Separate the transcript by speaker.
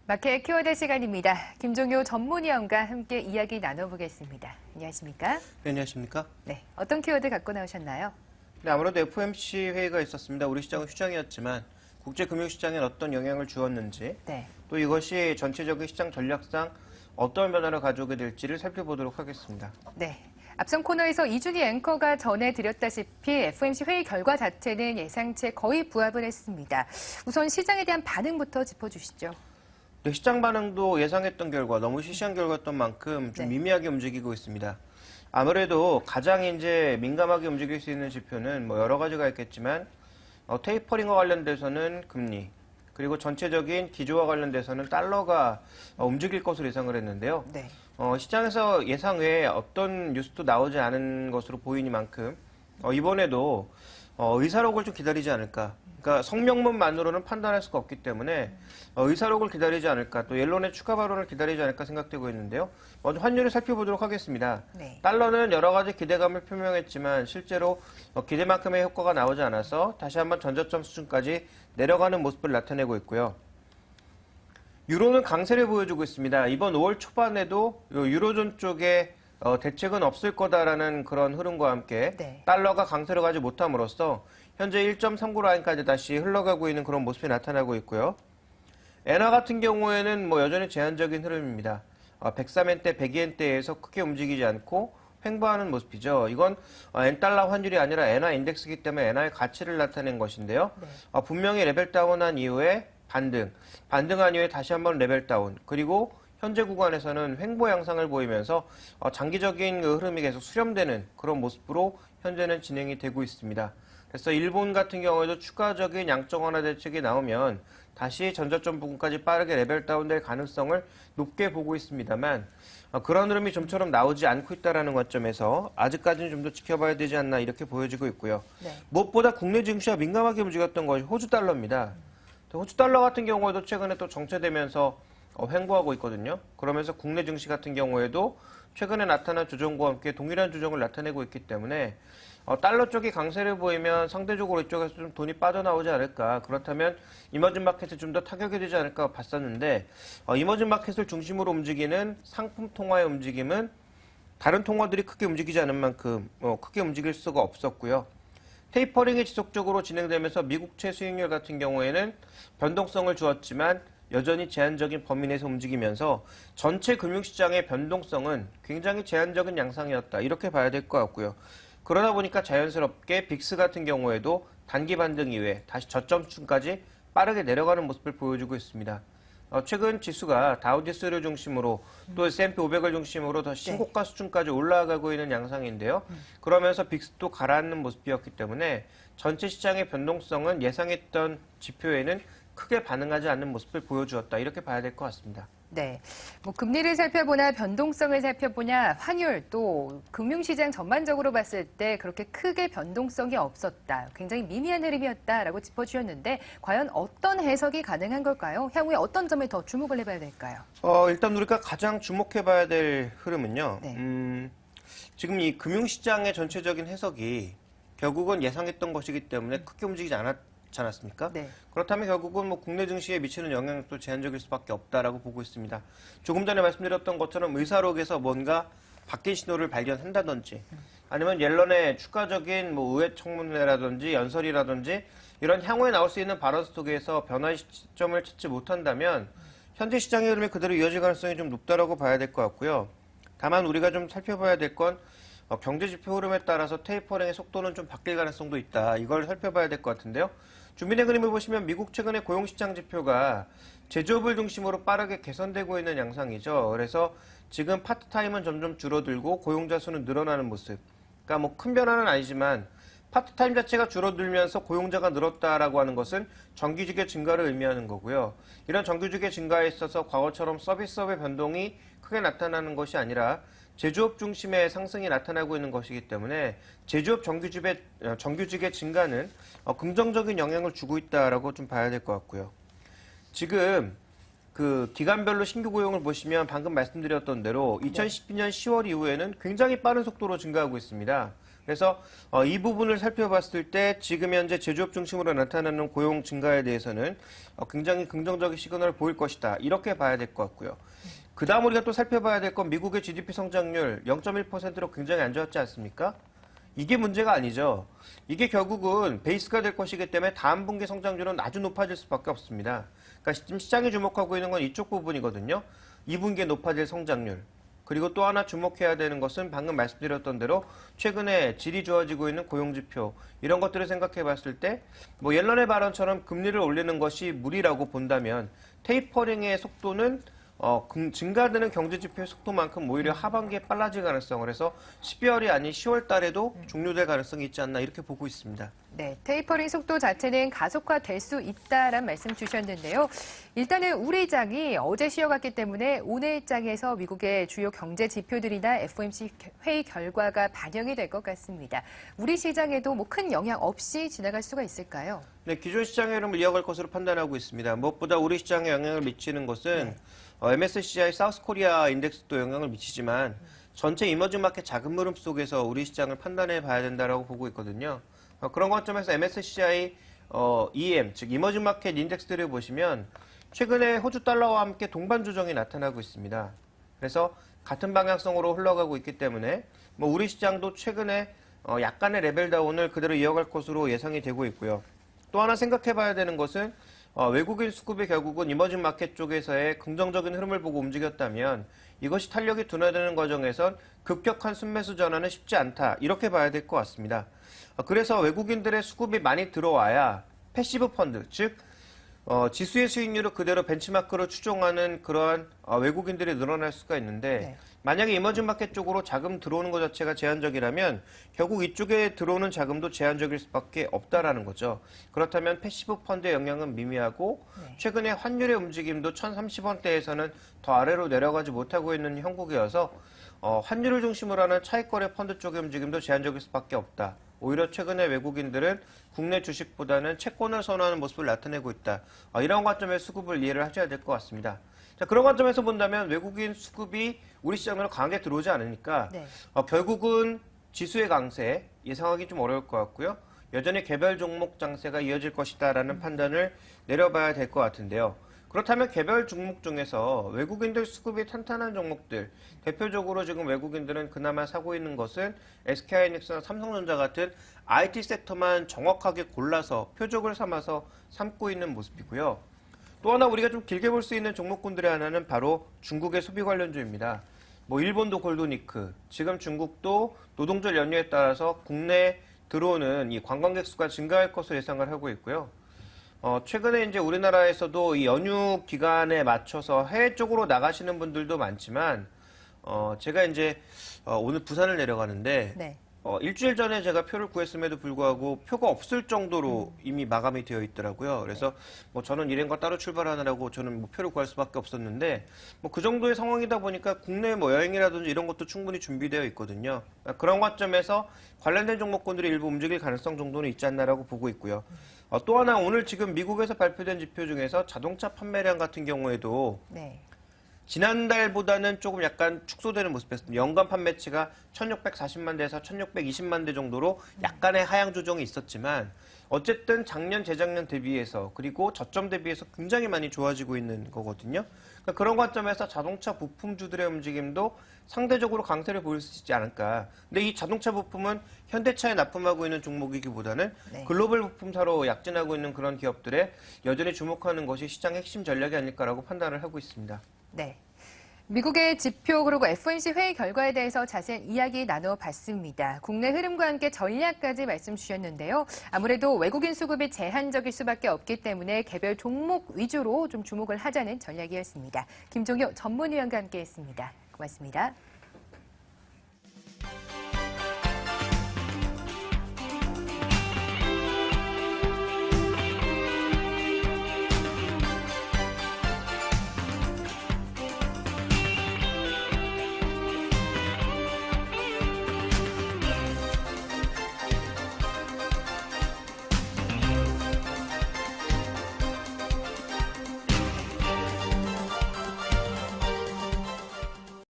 Speaker 1: 마켓 키워드 시간입니다. 김종효 전문위원과 함께 이야기 나눠보겠습니다. 안녕하십니까?
Speaker 2: 네, 안녕하십니까?
Speaker 1: 네, 어떤 키워드 갖고 나오셨나요?
Speaker 2: 네, 아무래도 FOMC 회의가 있었습니다. 우리 시장은 휴장이었지만 국제금융시장에 어떤 영향을 주었는지
Speaker 1: 네.
Speaker 2: 또 이것이 전체적인 시장 전략상 어떤 변화를 가져오게 될지를 살펴보도록 하겠습니다.
Speaker 1: 네. 앞선 코너에서 이준희 앵커가 전해드렸다시피 FOMC 회의 결과 자체는 예상치에 거의 부합을 했습니다. 우선 시장에 대한 반응부터 짚어주시죠.
Speaker 2: 네, 시장 반응도 예상했던 결과, 너무 시시한 결과였던 만큼 좀
Speaker 1: 네.
Speaker 2: 미미하게 움직이고 있습니다. 아무래도 가장 이제 민감하게 움직일 수 있는 지표는 뭐 여러 가지가 있겠지만 테이퍼링과 관련돼서는 금리, 그리고 전체적인 기조와 관련돼서는 달러가 움직일 것으로 예상을 했는데요.
Speaker 1: 네.
Speaker 2: 시장에서 예상 외에 어떤 뉴스도 나오지 않은 것으로 보이니만큼 이번에도 의사록을 좀 기다리지 않을까. 그러니까 성명문만으로는 판단할 수가 없기 때문에 의사록을 기다리지 않을까, 또 옐런의 추가 발언을 기다리지 않을까 생각되고 있는데요. 먼저 환율을 살펴보도록 하겠습니다.
Speaker 1: 네.
Speaker 2: 달러는 여러 가지 기대감을 표명했지만 실제로 기대만큼의 효과가 나오지 않아서 다시 한번 전저점 수준까지 내려가는 모습을 나타내고 있고요. 유로는 강세를 보여주고 있습니다. 이번 5월 초반에도 유로존 쪽에 대책은 없을 거다라는 그런 흐름과 함께
Speaker 1: 네.
Speaker 2: 달러가 강세로 가지 못함으로써 현재 1.39 라인까지 다시 흘러가고 있는 그런 모습이 나타나고 있고요. 엔화 같은 경우에는 뭐 여전히 제한적인 흐름입니다. 103엔대, 102엔대에서 크게 움직이지 않고 횡보하는 모습이죠. 이건 엔달러 환율이 아니라 엔화 인덱스이기 때문에 엔화의 가치를 나타낸 것인데요.
Speaker 1: 네.
Speaker 2: 분명히 레벨 다운한 이후에 반등한 이후에 다시 한번 레벨 다운, 그리고 현재 구간에서는 횡보 양상을 보이면서 장기적인 그 흐름이 계속 수렴되는 그런 모습으로 현재는 진행이 되고 있습니다. 그래서 일본 같은 경우에도 추가적인 양적 완화 대책이 나오면 다시 전저점 부근까지 빠르게 레벨 다운될 가능성을 높게 보고 있습니다만 그런 흐름이 좀처럼 나오지 않고 있다는 관점에서 아직까지는 좀 더 지켜봐야 되지 않나 이렇게 보여지고 있고요.
Speaker 1: 네.
Speaker 2: 무엇보다 국내 증시가 민감하게 움직였던 것이 호주 달러입니다. 호주 달러 같은 경우에도 최근에 또 정체되면서 횡보하고 있거든요. 그러면서 국내 증시 같은 경우에도 최근에 나타난 조정과 함께 동일한 조정을 나타내고 있기 때문에 달러 쪽이 강세를 보이면 상대적으로 이쪽에서 좀 돈이 빠져나오지 않을까. 그렇다면 이머징 마켓에 좀 더 타격이 되지 않을까 봤었는데 이머징 마켓을 중심으로 움직이는 상품 통화의 움직임은 다른 통화들이 크게 움직이지 않은 만큼 크게 움직일 수가 없었고요. 테이퍼링이 지속적으로 진행되면서 미국채 수익률 같은 경우에는 변동성을 주었지만 여전히 제한적인 범위 내에서 움직이면서 전체 금융시장의 변동성은 굉장히 제한적인 양상이었다. 이렇게 봐야 될 것 같고요. 그러다 보니까 자연스럽게 빅스 같은 경우에도 단기 반등 이후에 다시 저점층까지 빠르게 내려가는 모습을 보여주고 있습니다. 최근 지수가 다우지수를 중심으로 또 S&P 500을 중심으로 더 신고가 수준까지 올라가고 있는 양상인데요. 그러면서 빅스도 가라앉는 모습이었기 때문에 전체 시장의 변동성은 예상했던 지표에는 크게 반응하지 않는 모습을 보여주었다. 이렇게 봐야 될 것 같습니다.
Speaker 1: 네. 뭐 금리를 살펴보나 변동성을 살펴보냐 환율 또 금융시장 전반적으로 봤을 때 그렇게 크게 변동성이 없었다. 굉장히 미미한 흐름이었다라고 짚어주셨는데 과연 어떤 해석이 가능한 걸까요? 향후에 어떤 점에 더 주목을 해봐야 될까요?
Speaker 2: 일단 우리가 가장 주목해봐야 될 흐름은요.
Speaker 1: 네.
Speaker 2: 지금 이 금융시장의 전체적인 해석이 결국은 예상했던 것이기 때문에 크게 움직이지 않았습니까?
Speaker 1: 네.
Speaker 2: 그렇다면 결국은 뭐 국내 증시에 미치는 영향도 제한적일 수밖에 없다라고 보고 있습니다. 조금 전에 말씀드렸던 것처럼 의사록에서 뭔가 바뀐 신호를 발견한다든지 아니면 옐런의 추가적인 뭐 의회 청문회라든지 연설이라든지 이런 향후에 나올 수 있는 발언 속에서 변화의 시점을 찾지 못한다면 현재 시장의 흐름이 그대로 이어질 가능성이 좀 높다라고 봐야 될 것 같고요. 다만 우리가 좀 살펴봐야 될 건 경제지표 흐름에 따라서 테이퍼링의 속도는 좀 바뀔 가능성도 있다. 이걸 살펴봐야 될 것 같은데요. 준비된 그림을 보시면 미국 최근의 고용시장 지표가 제조업을 중심으로 빠르게 개선되고 있는 양상이죠. 그래서 지금 파트타임은 점점 줄어들고 고용자 수는 늘어나는 모습. 그러니까 뭐 큰 변화는 아니지만 파트타임 자체가 줄어들면서 고용자가 늘었다라고 하는 것은 정규직의 증가를 의미하는 거고요. 이런 정규직의 증가에 있어서 과거처럼 서비스업의 변동이 크게 나타나는 것이 아니라 제조업 중심의 상승이 나타나고 있는 것이기 때문에 제조업 정규직의 증가는 긍정적인 영향을 주고 있다라고 좀 봐야 될 것 같고요. 지금 그 기간별로 신규 고용을 보시면 방금 말씀드렸던 대로 2012년 10월 이후에는 굉장히 빠른 속도로 증가하고 있습니다. 그래서 이 부분을 살펴봤을 때 지금 현재 제조업 중심으로 나타나는 고용 증가에 대해서는 굉장히 긍정적인 시그널을 보일 것이다. 이렇게 봐야 될 것 같고요. 그 다음 우리가 또 살펴봐야 될 건 미국의 GDP 성장률 0.1%로 굉장히 안 좋았지 않습니까? 이게 문제가 아니죠. 이게 결국은 베이스가 될 것이기 때문에 다음 분기 성장률은 아주 높아질 수밖에 없습니다. 그러니까 지금 시장이 주목하고 있는 건 이쪽 부분이거든요. 2분기에 높아질 성장률. 그리고 또 하나 주목해야 되는 것은 방금 말씀드렸던 대로 최근에 질이 좋아지고 있는 고용지표 이런 것들을 생각해 봤을 때 뭐 옐런의 발언처럼 금리를 올리는 것이 무리라고 본다면 테이퍼링의 속도는 증가되는 경제지표의 속도만큼 오히려 하반기에 빨라질 가능성을 해서 12월이 아닌 10월 달에도 종료될 가능성이 있지 않나 이렇게 보고 있습니다.
Speaker 1: 네, 테이퍼링 속도 자체는 가속화될 수 있다라는 말씀 주셨는데요. 일단은 우리장이 어제 쉬어갔기 때문에 오늘장에서 미국의 주요 경제 지표들이나 FOMC 회의 결과가 반영이 될 것 같습니다. 우리 시장에도 뭐 큰 영향 없이 지나갈 수가 있을까요?
Speaker 2: 네, 기존 시장의 흐름을 이어갈 것으로 판단하고 있습니다. 무엇보다 우리 시장에 영향을 미치는 것은 MSCI 사우스코리아 인덱스도 영향을 미치지만 전체 이머징 마켓 자금 흐름 속에서 우리 시장을 판단해 봐야 된다라고 보고 있거든요. 그런 관점에서 MSCI EM, 즉 이머징 마켓 인덱스들을 보시면 최근에 호주 달러와 함께 동반 조정이 나타나고 있습니다. 그래서 같은 방향성으로 흘러가고 있기 때문에 뭐 우리 시장도 최근에 약간의 레벨 다운을 그대로 이어갈 것으로 예상이 되고 있고요. 또 하나 생각해 봐야 되는 것은 외국인 수급이 결국은 이머징 마켓 쪽에서의 긍정적인 흐름을 보고 움직였다면 이것이 탄력이 둔화되는 과정에선 급격한 순매수 전환은 쉽지 않다. 이렇게 봐야 될 것 같습니다. 그래서 외국인들의 수급이 많이 들어와야 패시브 펀드, 즉 지수의 수익률을 그대로 벤치마크로 추종하는 그러한 외국인들이 늘어날 수가 있는데 만약에 이머징 마켓 쪽으로 자금 들어오는 것 자체가 제한적이라면 결국 이쪽에 들어오는 자금도 제한적일 수밖에 없다라는 거죠. 그렇다면 패시브 펀드의 영향은 미미하고 최근에 환율의 움직임도 1030원대에서는 더 아래로 내려가지 못하고 있는 형국이어서 환율을 중심으로 하는 차익거래 펀드 쪽의 움직임도 제한적일 수밖에 없다. 오히려 최근에 외국인들은 국내 주식보다는 채권을 선호하는 모습을 나타내고 있다. 이런 관점의 수급을 이해를 하셔야 될 것 같습니다. 자, 그런 관점에서 본다면 외국인 수급이 우리 시장으로 강하게 들어오지 않으니까 결국은 지수의 강세 예상하기 좀 어려울 것 같고요. 여전히 개별 종목 장세가 이어질 것이다라는 판단을 내려봐야 될 것 같은데요. 그렇다면 개별 종목 중에서 외국인들 수급이 탄탄한 종목들, 대표적으로 지금 외국인들은 그나마 사고 있는 것은 SK하이닉스나 삼성전자 같은 IT 섹터만 정확하게 골라서 표적을 삼아서 삼고 있는 모습이고요. 또 하나 우리가 좀 길게 볼 수 있는 종목군들의 하나는 바로 중국의 소비 관련주입니다. 뭐 일본도 골드니크, 지금 중국도 노동절 연휴에 따라서 국내에 들어오는 이 관광객 수가 증가할 것으로 예상을 하고 있고요. 최근에 이제 우리나라에서도 이 연휴 기간에 맞춰서 해외 쪽으로 나가시는 분들도 많지만, 제가 이제, 오늘 부산을 내려가는데, 일주일 전에 제가 표를 구했음에도 불구하고 표가 없을 정도로 이미 마감이 되어 있더라고요. 그래서 뭐 저는 일행과 따로 출발하느라고 저는 뭐 표를 구할 수밖에 없었는데, 뭐 그 정도의 상황이다 보니까 국내 뭐 여행이라든지 이런 것도 충분히 준비되어 있거든요. 그런 관점에서 관련된 종목군들이 일부 움직일 가능성 정도는 있지 않나라고 보고 있고요. 또 하나 오늘 지금 미국에서 발표된 지표 중에서 자동차 판매량 같은 경우에도 지난달보다는 조금 약간 축소되는 모습이었습니다. 연간 판매치가 1640만 대에서 1620만 대 정도로 약간의 하향 조정이 있었지만 어쨌든 작년, 재작년 대비해서 그리고 저점 대비해서 굉장히 많이 좋아지고 있는 거거든요. 그러니까 그런 관점에서 자동차 부품주들의 움직임도 상대적으로 강세를 보일 수 있지 않을까. 근데 이 자동차 부품은 현대차에 납품하고 있는 종목이기보다는 글로벌 부품사로 약진하고 있는 그런 기업들에 여전히 주목하는 것이 시장의 핵심 전략이 아닐까라고 판단을 하고 있습니다.
Speaker 1: 네. 미국의 지표 그리고 FOMC 회의 결과에 대해서 자세한 이야기 나눠봤습니다. 국내 흐름과 함께 전략까지 말씀 주셨는데요. 아무래도 외국인 수급이 제한적일 수밖에 없기 때문에 개별 종목 위주로 좀 주목을 하자는 전략이었습니다. 김종효 전문위원과 함께했습니다. 고맙습니다.